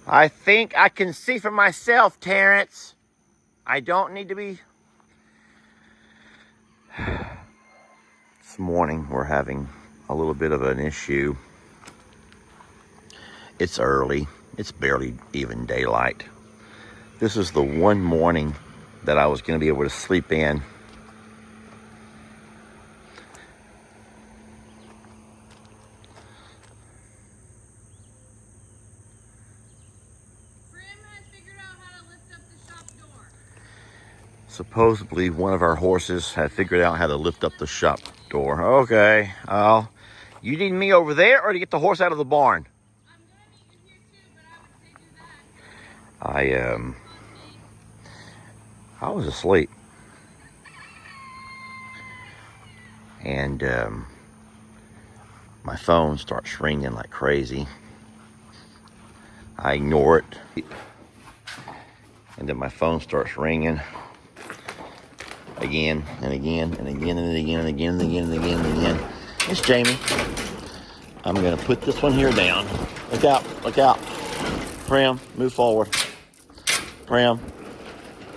I think I can see for myself, Terrence. I don't need to be... This morning we're having a little bit of an issue. It's early. It's barely even daylight. This is the one morning that I was going to be able to sleep in. Supposedly, one of our horses had figured out how to lift up the shop door. Okay, you need me over there or to get the horse out of the barn? I'm gonna need you here too, but I would say do that. I was asleep. And my phone starts ringing like crazy. I ignore it. And then my phone starts ringing. Again and again and again and again and again and again and again and again. It's Jamie. I'm gonna put this one here down. Look out, look out. Pram, move forward. Pram,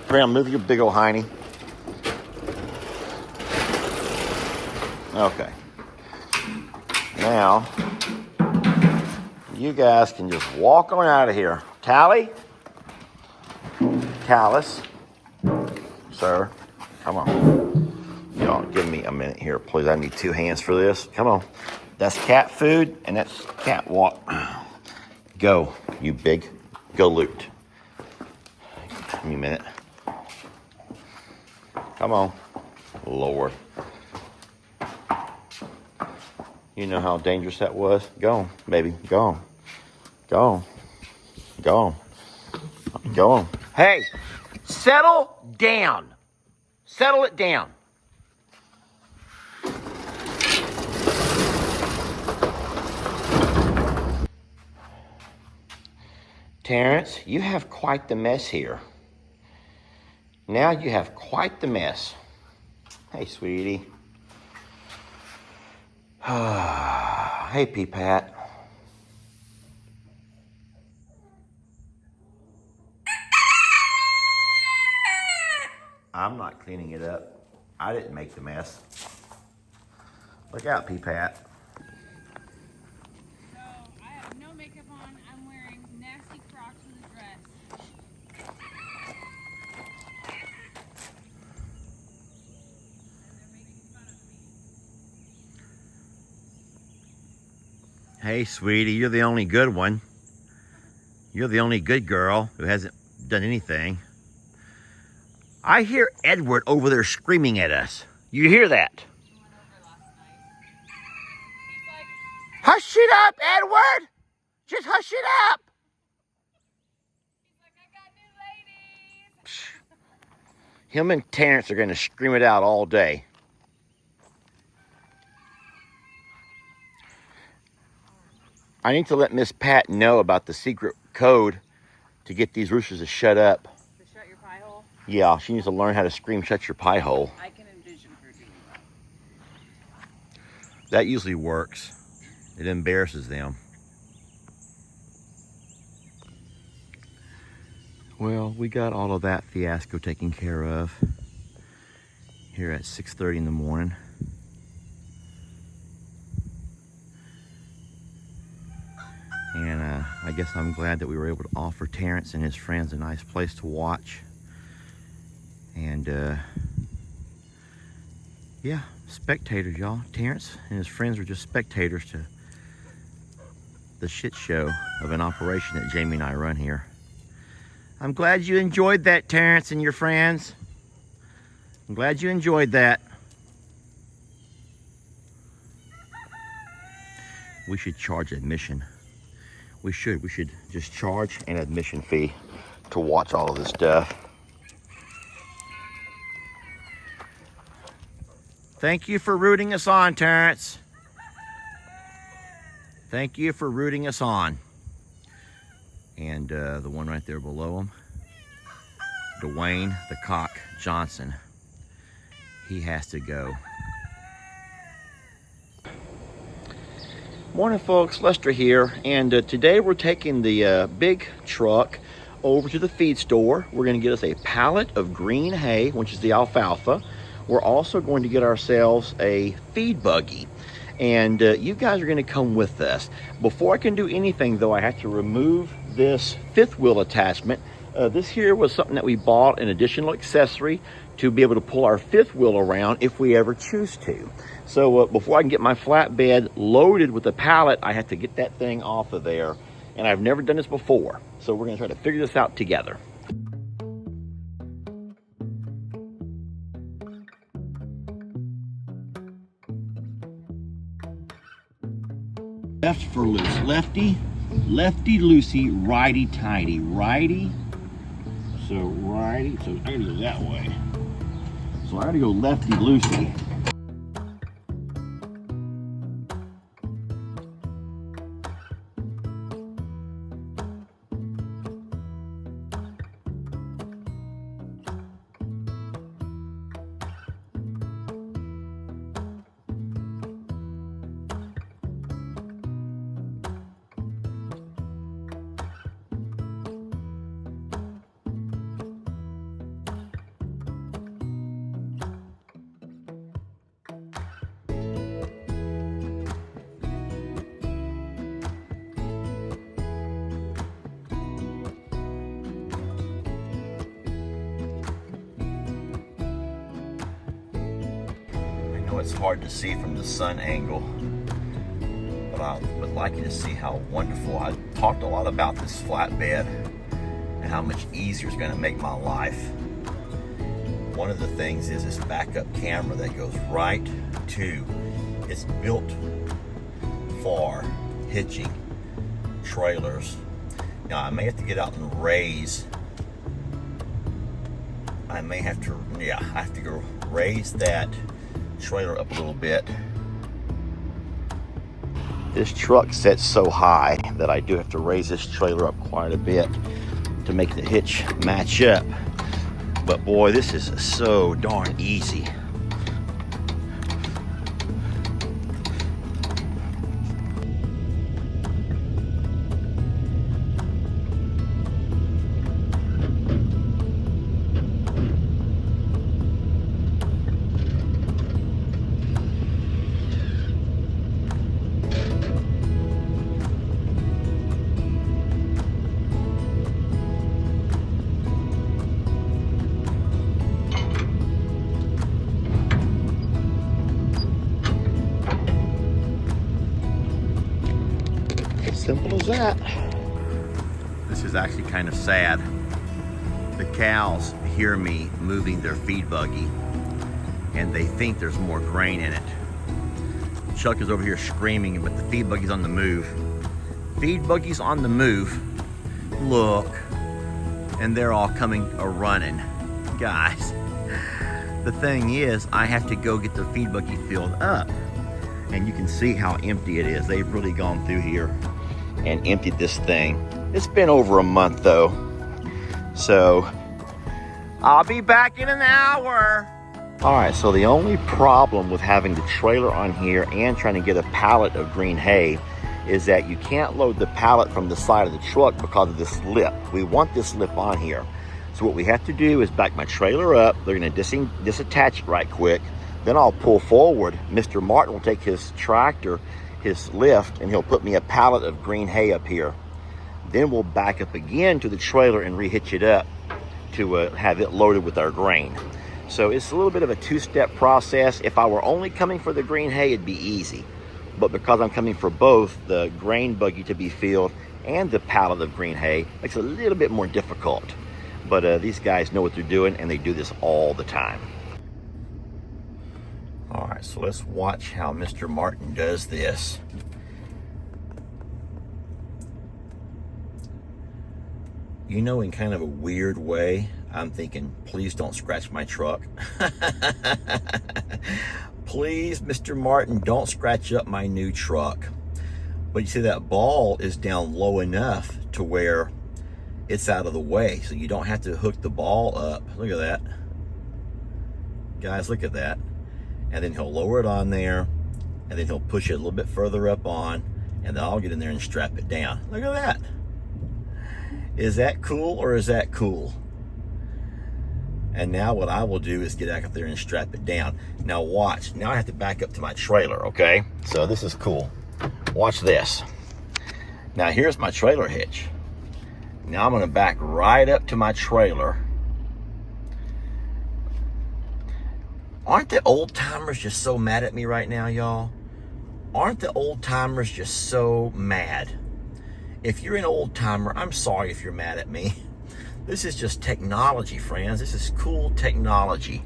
move your big old hiney. Okay. Now, you guys can just walk on out of here. Tally? Callus? Sir? Come on. Y'all, give me a minute here, please. I need 2 hands for this. Come on. That's cat food, and that's cat walk. Go, you big galoot. Give me a minute. Come on. Lord. You know how dangerous that was? Go on, baby. Go on. Go on. Go on. Go on. Hey, settle down. Settle it down. Terrence, you have quite the mess here. Now you have quite the mess. Hey, sweetie. Hey, Pea-Pat. I'm not cleaning it up. I didn't make the mess. Look out, Pea-Pat. So, I have no makeup on. I'm wearing nasty Crocs with a dress. And they're making fun of me. Hey, sweetie, you're the only good one. You're the only good girl who hasn't done anything. I hear Edward over there screaming at us. You hear that? He went over last night. He's like, Hush it up, Edward! Just hush it up! he's like, I got new ladies. Him and Terrence are going to scream it out all day. I need to let Miss Pat know about the secret code to get these roosters to shut up. To shut your pie hole? Yeah, she needs to learn how to scream, shut your pie hole. I can envision her doing that. That usually works. It embarrasses them. Well, we got all of that fiasco taken care of here at 6:30 in the morning. And I guess I'm glad that we were able to offer Terrence and his friends a nice place to watch. And yeah, spectators, y'all. Terrence and his friends were just spectators to the shit show of an operation that Jamie and I run here. I'm glad you enjoyed that, Terrence and your friends. I'm glad you enjoyed that. We should charge admission. We should just charge an admission fee to watch all of this stuff. Thank you for rooting us on, Terrence. Thank you for rooting us on. And the one right there below him, Dwayne the Cock Johnson, he has to go. Morning, folks. Lester here, and today we're taking the big truck over to the feed store. We're going to get us a pallet of green hay, which is the alfalfa. We're also going to get ourselves a feed buggy, and you guys are going to come with us. Before I can do anything, though, I have to remove this fifth wheel attachment. This here was something that we bought, an additional accessory to be able to pull our fifth wheel around if we ever choose to. So before I can get my flatbed loaded with the pallet, I have to get that thing off of there. And I've never done this before. So we're gonna try to figure this out together. Left for loose, lefty, lefty loosey, righty tighty, righty. So righty, so I gotta go that way. So I gotta go lefty loosey. It's hard to see from the sun angle, but I would like you to see how wonderful. I talked a lot about this flatbed and how much easier it's going to make my life. One of the things is this backup camera that goes right to, it's built for hitching trailers. Now I may have to get out and raise, I have to go raise that trailer up a little bit. This truck sits so high that I do have to raise this trailer up quite a bit to make the hitch match up. But boy, this is so darn easy. Simple as that. This is actually kind of sad. The cows hear me moving their feed buggy and they think there's more grain in it. Chuck is over here screaming, but the feed buggy's on the move. Feed buggy's on the move. Look, and they're all coming a-running. Guys, the thing is, I have to go get the feed buggy filled up. And you can see how empty it is. They've really gone through here and emptied this thing. It's been over a month though. So I'll be back in an hour. All right, so the only problem with having the trailer on here and trying to get a pallet of green hay is that you can't load the pallet from the side of the truck because of this lip. We want this lip on here. So what we have to do is back my trailer up. They're gonna disattach it right quick. Then I'll pull forward. Mr. Martin will take his tractor, his lift, and he'll put me a pallet of green hay up here. Then we'll back up again to the trailer and re-hitch it up to have it loaded with our grain. So it's a little bit of a two-step process. If I were only coming for the green hay, it'd be easy. But because I'm coming for both the grain buggy to be filled and the pallet of green hay, makes it a little bit more difficult. But these guys know what they're doing, and they do this all the time. All right, so let's watch how Mr. Martin does this. You know, in kind of a weird way, I'm thinking, please don't scratch my truck. Please, Mr. Martin, don't scratch up my new truck. But you see that ball is down low enough to where it's out of the way, so you don't have to hook the ball up. Look at that. Guys, look at that. And then he'll lower it on there, and then he'll push it a little bit further up on, and then I'll get in there and strap it down. Look at that. Is that cool or is that cool? And now what I will do is get back up there and strap it down. Now watch, now I have to back up to my trailer, okay? So this is cool. Watch this. Now here's my trailer hitch. Now I'm gonna back right up to my trailer. Aren't the old timers just so mad at me right now, y'all? Aren't the old timers just so mad? If you're an old timer, I'm sorry if you're mad at me. This is just technology, friends. This is cool technology.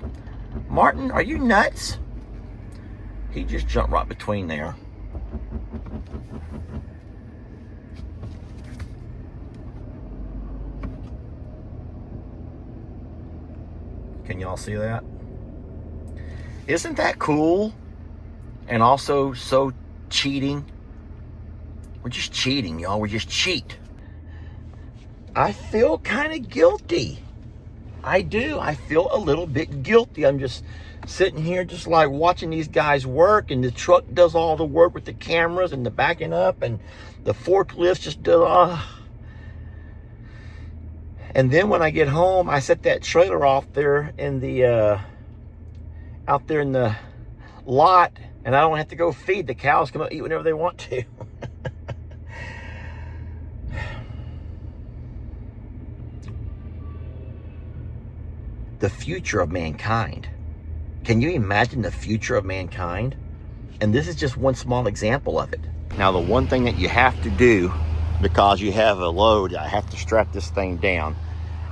Martin, are you nuts? He just jumped right between there. Can y'all see that? Isn't that cool? And also so cheating. We're just cheating, y'all. We just cheat. I feel kind of guilty. I do. I feel a little bit guilty. I'm just sitting here just like watching these guys work, and the truck does all the work with the cameras and the backing up, and the forklift just does. And then when I get home, I set that trailer off there in the out there in the lot, and I don't have to go feed. The cows come up, eat whenever they want to. The future of mankind. Can you imagine the future of mankind? And this is just one small example of it. Now, the one thing that you have to do, because you have a load, I have to strap this thing down.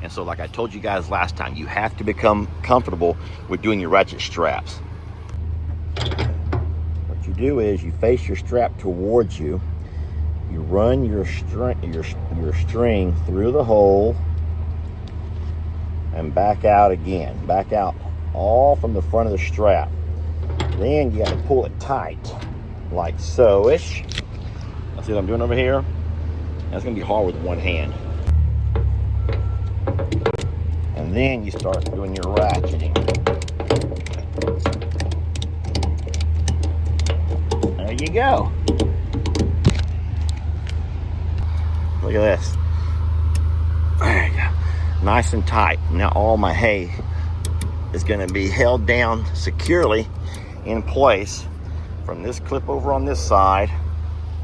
And so like I told you guys last time, you have to become comfortable with doing your ratchet straps. What you do is you face your strap towards you. You run your string through the hole and back out again. Back out all from the front of the strap. Then you got to pull it tight, like so-ish. See what I'm doing over here? That's going to be hard with one hand. And then you start doing your ratcheting. There you go. Look at this. There you go. Nice and tight. Now all my hay is going to be held down securely in place from this clip over on this side,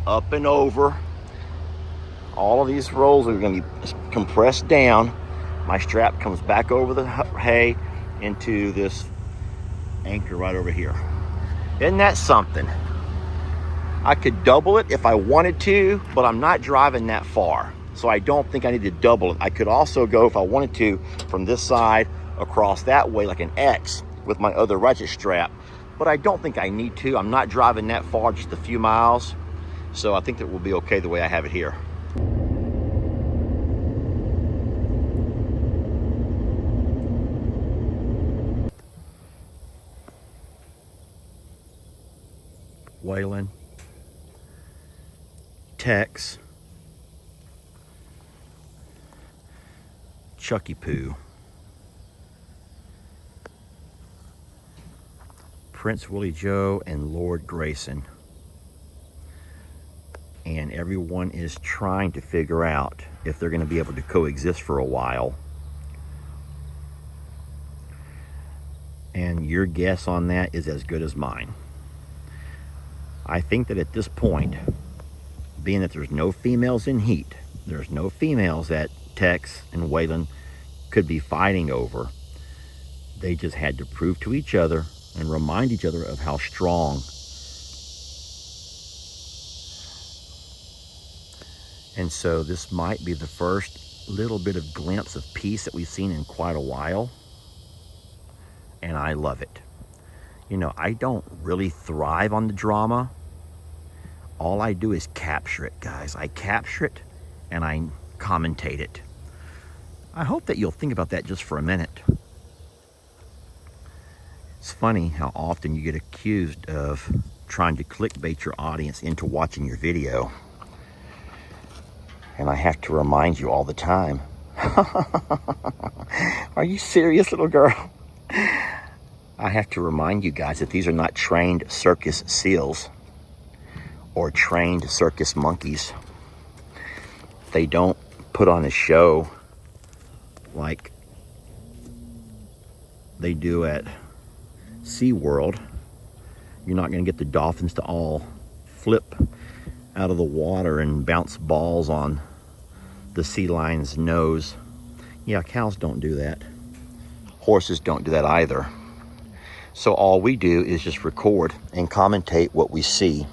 up and over. All of these rolls are going to be compressed down. My strap comes back over the hay into this anchor right over here. Isn't that something? I could double it if I wanted to, but I'm not driving that far. So I don't think I need to double it. I could also go, if I wanted to, from this side across that way like an X with my other ratchet strap. But I don't think I need to. I'm not driving that far, just a few miles. So I think that will be okay the way I have it here. Waylon, Tex, Chucky Poo, Prince Willie Joe, and Lord Grayson. And everyone is trying to figure out if they're going to be able to coexist for a while. And your guess on that is as good as mine. I think that at this point, being that there's no females in heat, There's no females that Tex and Waylon could be fighting over. They just had to prove to each other and remind each other of how strong. And so this might be the first little bit of glimpse of peace that we've seen in quite a while. And I love it. You know, I don't really thrive on the drama. All I do is capture it, guys. I capture it and I commentate it. I hope that you'll think about that just for a minute. It's funny how often you get accused of trying to clickbait your audience into watching your video. And I have to remind you all the time. Are you serious, little girl? I have to remind you guys that these are not trained circus seals or trained circus monkeys. They don't put on a show like they do at SeaWorld. You're not going to get the dolphins to all flip out of the water and bounce balls on the sea lion's nose. Yeah, cows don't do that. Horses don't do that either. So all we do is just record and commentate what we see.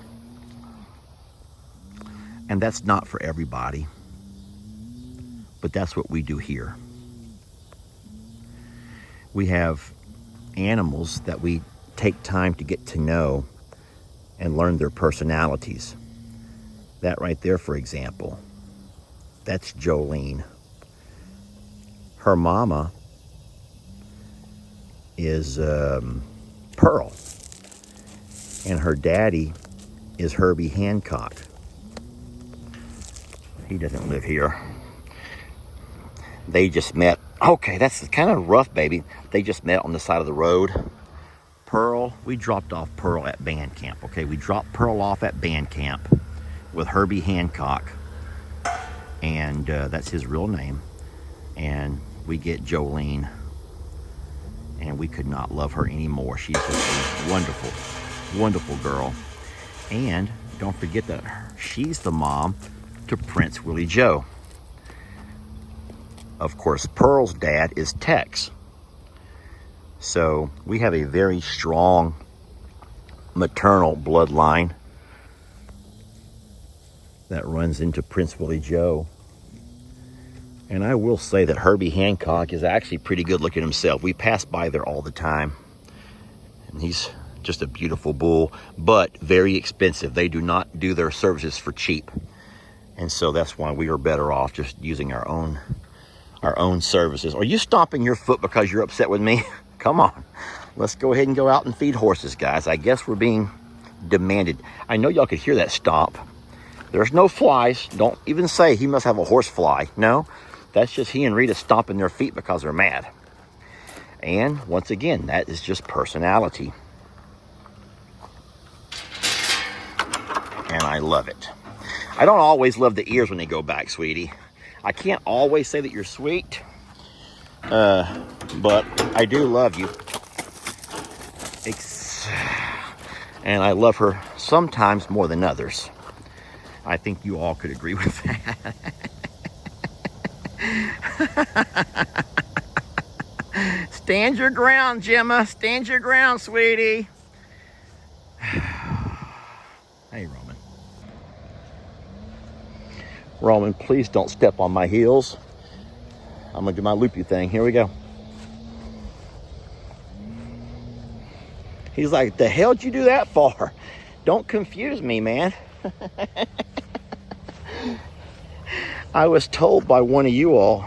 And that's not for everybody, but that's what we do here. We have animals that we take time to get to know and learn their personalities. That right there, for example, that's Jolene. Her mama is Pearl, and her daddy is Herbie Hancock. He doesn't live here. They just met. Okay, that's kind of rough, baby. They just met on the side of the road. Pearl, we dropped off Pearl at band camp. Okay, we dropped Pearl off at band camp with Herbie Hancock, and that's his real name. And we get Jolene, and we could not love her anymore. She's just a wonderful, wonderful girl. And don't forget that she's the mom to Prince Willie Joe. Of course, Pearl's dad is Tex. So we have a very strong maternal bloodline that runs into Prince Willie Joe. And I will say that Herbie Hancock is actually pretty good looking himself. We pass by there all the time. And he's just a beautiful bull, but very expensive. They do not do their services for cheap. And so that's why we are better off just using our own services. Are you stomping your foot because you're upset with me? Come on. Let's go ahead and go out and feed horses, guys. I guess we're being demanded. I know y'all could hear that stomp. There's no flies. Don't even say he must have a horse fly. No, that's just he and Rita stomping their feet because they're mad. And once again, that is just personality. And I love it. I don't always love the ears when they go back, sweetie. I can't always say that you're sweet, but I do love you. And I love her sometimes more than others. I think you all could agree with that. Stand your ground, Gemma. Stand your ground, sweetie. Hey, Roman. Roman, please don't step on my heels. I'm gonna do my loopy thing. Here we go. He's like, the hell did you do that for? Don't confuse me, man. I was told by one of you all,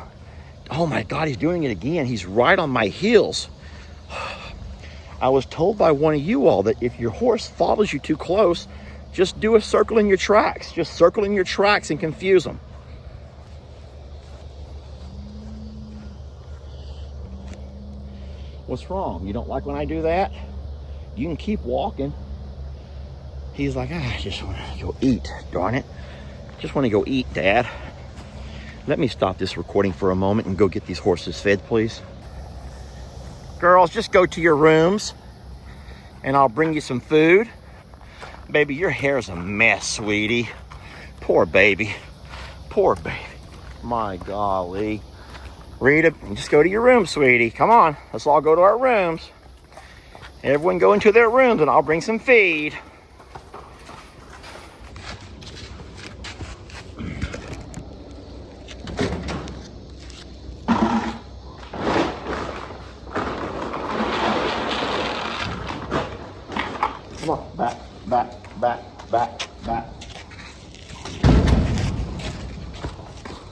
oh my God, he's doing it again. He's right on my heels. I was told by one of you all that if your horse follows you too close, just do a circle in your tracks. Just circle in your tracks and confuse them. What's wrong? You don't like when I do that? You can keep walking. He's like, I just want to go eat, darn it. Just want to go eat, Dad. Let me stop this recording for a moment and go get these horses fed, please. Girls, just go to your rooms and I'll bring you some food. Baby, your hair's a mess, sweetie. Poor baby. Poor baby. My golly. Rita, just go to your room, sweetie. Come on, let's all go to our rooms. Everyone go into their rooms and I'll bring some feed. Come on, back, back, back, back, back.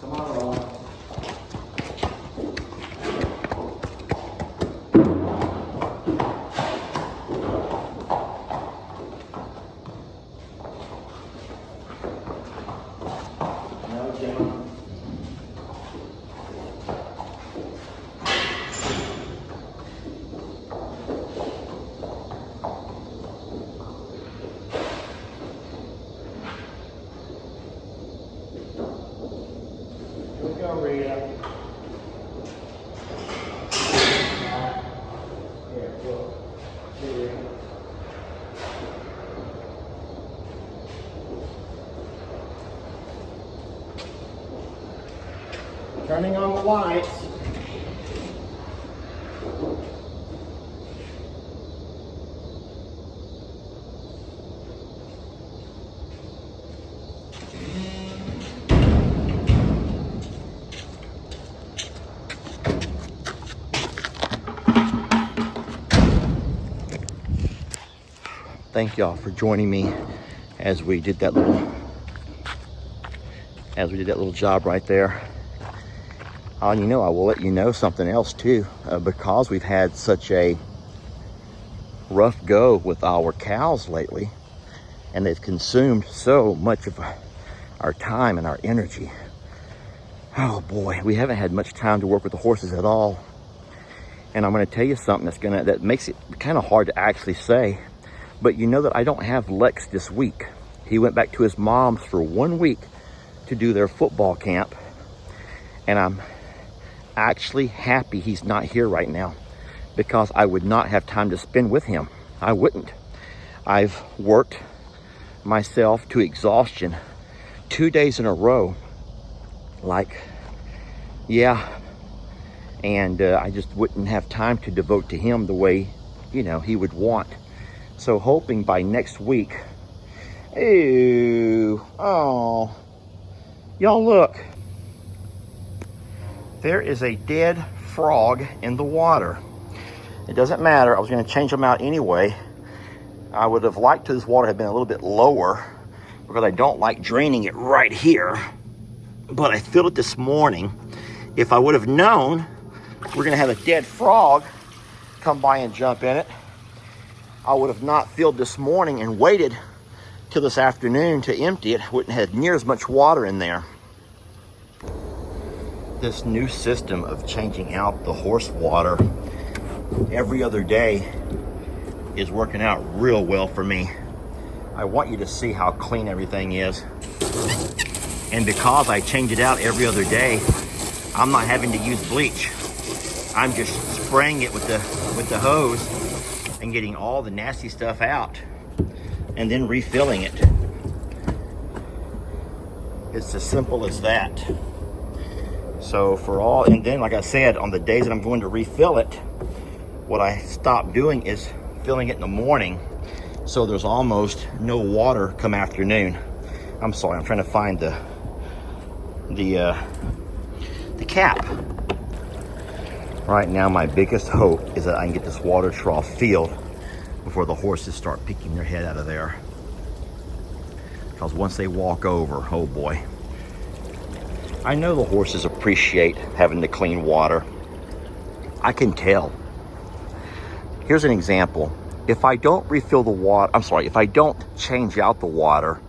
Come on, Roland. No, Jim. Here we go, Rita. Here, look. Here. Turning on the lights. Thank y'all for joining me as we did that little job right there. And you know, I will let you know something else too, because we've had such a rough go with our cows lately, and they've consumed so much of our time and our energy. Oh boy, we haven't had much time to work with the horses at all. And I'm going to tell you something that makes it kind of hard to actually say. But you know that I don't have Lex this week. He went back to his mom's for 1 week to do their football camp. And I'm actually happy he's not here right now, because I would not have time to spend with him. I wouldn't. I've worked myself to exhaustion 2 days in a row. And I just wouldn't have time to devote to him the way, you know, he would want. So hoping by next week. Ew. Oh. Y'all look. There is a dead frog in the water. It doesn't matter. I was going to change them out anyway. I would have liked this water had been a little bit lower, because I don't like draining it right here. But I filled it this morning. If I would have known we're going to have a dead frog come by and jump in it, I would have not filled this morning and waited till this afternoon to empty it. Wouldn't have near as much water in there. This new system of changing out the horse water every other day is working out real well for me. I want you to see how clean everything is. And because I change it out every other day, I'm not having to use bleach. I'm just spraying it with the hose and getting all the nasty stuff out and then refilling it. It's as simple as that. So and then like I said, on the days that I'm going to refill it, what I stop doing is filling it in the morning, so there's almost no water come afternoon. I'm sorry, I'm trying to find the cap. Right now, my biggest hope is that I can get this water trough filled before the horses start peeking their head out of there. Because once they walk over, oh boy. I know the horses appreciate having the clean water. I can tell. Here's an example. If I don't refill the water, if I don't change out the water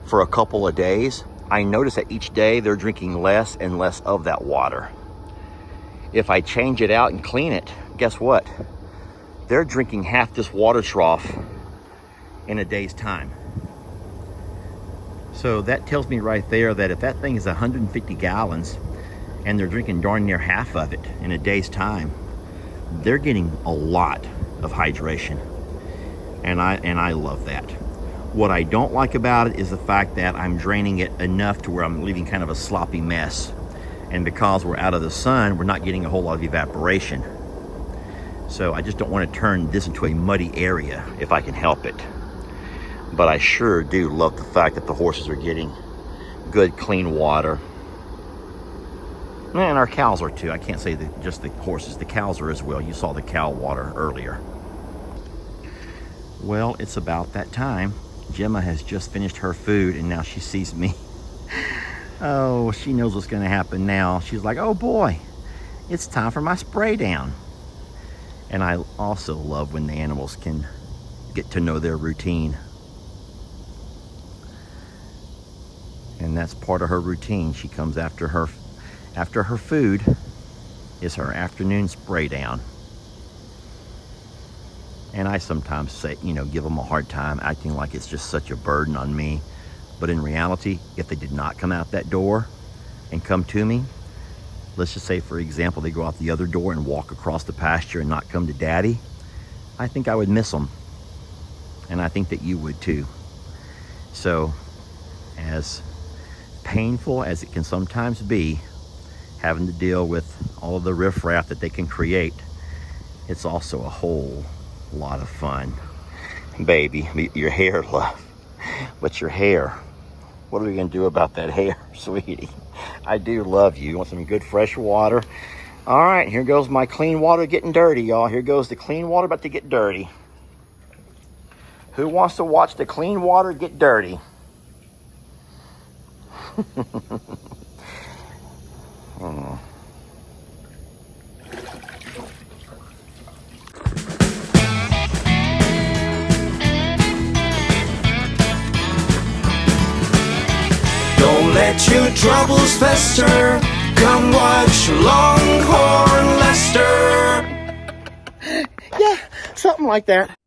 for a couple of days, I notice that each day they're drinking less and less of that water. If I change it out and clean it, guess what? They're drinking half this water trough in a day's time. So that tells me right there that if that thing is 150 gallons and they're drinking darn near half of it in a day's time, they're getting a lot of hydration. And I love that. What I don't like about it is the fact that I'm draining it enough to where I'm leaving kind of a sloppy mess. And because we're out of the sun, we're not getting a whole lot of evaporation. So I just don't want to turn this into a muddy area if I can help it. But I sure do love the fact that the horses are getting good, clean water. And our cows are too. I can't say that just the horses, the cows are as well. You saw the cow water earlier. Well, it's about that time. Gemma has just finished her food and now she sees me. Oh, she knows what's going to happen now. She's like, oh boy, it's time for my spray down. And I also love when the animals can get to know their routine. And that's part of her routine. She comes after her food is her afternoon spray down. And I sometimes say, give them a hard time, acting like it's just such a burden on me. But in reality, if they did not come out that door and come to me, let's just say, for example, they go out the other door and walk across the pasture and not come to Daddy, I think I would miss them. And I think that you would too. So, as painful as it can sometimes be, having to deal with all of the riffraff that they can create, it's also a whole lot of fun. Baby, your hair, love. But your hair, what are we gonna do about that hair, sweetie? I do love you. You want some good fresh water? All right, here goes my clean water getting dirty, y'all. Here goes the clean water about to get dirty. Who wants to watch the clean water get dirty? Oh. Don't let your troubles fester. Come watch Longhorn Lester. Yeah, something like that.